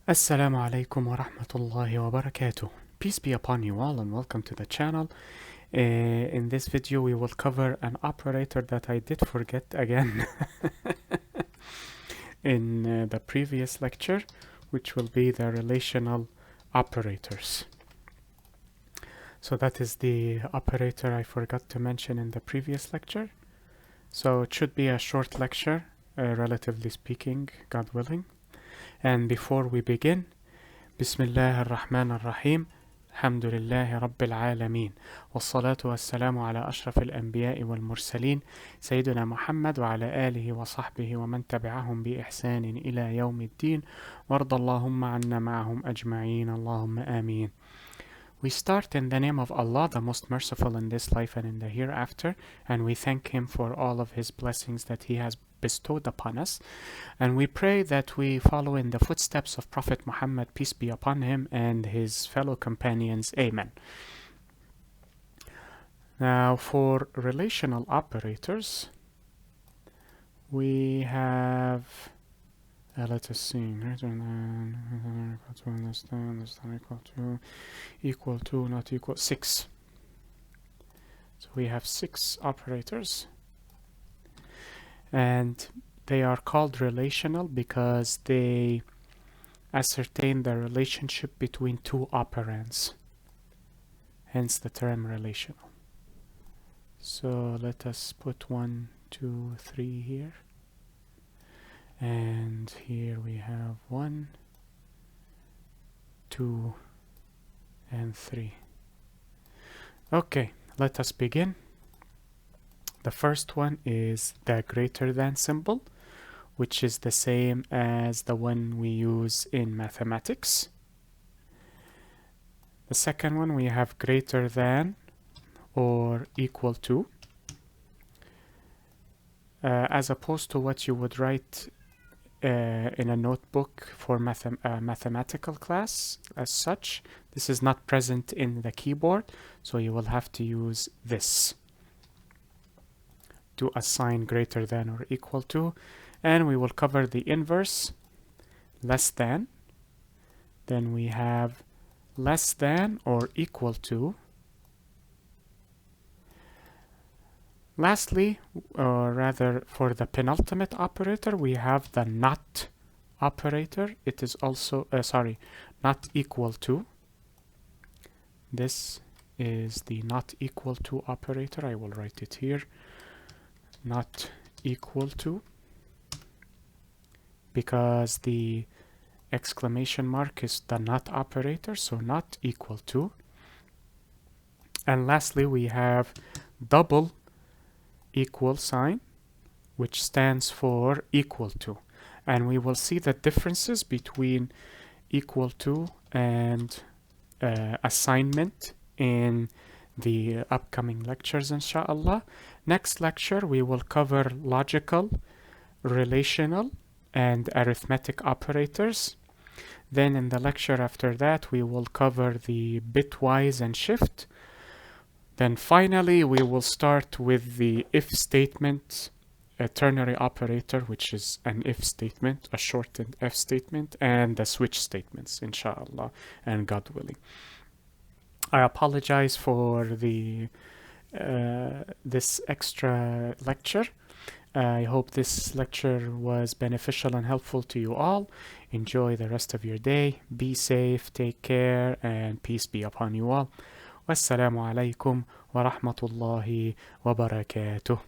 Assalamu alaikum wa rahmatullahi wa barakatuh. Peace be upon you all and welcome to the channel. In this video we will cover an operator that I did forget again in the previous lecture, which will be the relational operators. So that is the operator I forgot to mention in the previous lecture. So it should be a short lecture, relatively speaking, God willing. And before we begin, Bismillah ar-Rahman ar-Rahim, Alhamdulillahi Rabbil Alameen, والصلاة والسلام على أشرف الأنبياء والمرسلين سيدنا محمد وعلى آله وصحبه ومن تبعهم بإحسان إلى يوم الدين وارض اللهم عنا معهم أجمعين اللهم آمين. We start in the name of Allah, the most merciful in this life and in the hereafter, and we thank Him for all of His blessings that He has bestowed upon us. And we pray that we follow in the footsteps of Prophet Muhammad, peace be upon him, and his fellow companions. Amen. Now, for relational operators, we have, let us see, greater than, equal to, understand, equal to, not equal, 6. So we have 6 operators. And they are called relational because they ascertain the relationship between two operands, hence the term relational. So let us put 1, 2, 3 here, and here we have 1, 2, and 3. Okay, let us begin. The first one is the greater than symbol, which is the same as the one we use in mathematics. The second one, we have greater than or equal to, as opposed to what you would write in a notebook for mathematical class as such. This is not present in the keyboard, so you will have to use this to assign greater than or equal to. And we will cover the inverse, less than. Then we have less than or equal to. Lastly, or rather for the penultimate operator, we have the not operator. It is also, not equal to. This is the not equal to operator. I will write it here. Not equal to, because the exclamation mark is the not operator, so not equal to. And lastly, we have double equal sign, which stands for equal to. And we will see the differences between equal to and assignment in the upcoming lectures, inshallah. Next lecture we will cover logical, relational, and arithmetic operators. Then in the lecture after that we will cover the bitwise and shift. Then finally we will start with the if statement, a ternary operator, which is an if statement, a shortened if statement, and the switch statements, inshallah, and God willing. I apologize for the this extra lecture. I hope this lecture was beneficial and helpful to you all. Enjoy the rest of your day. Be safe, take care, and peace be upon you all. Wassalamu alaikum wa rahmatullahi wa barakatuh.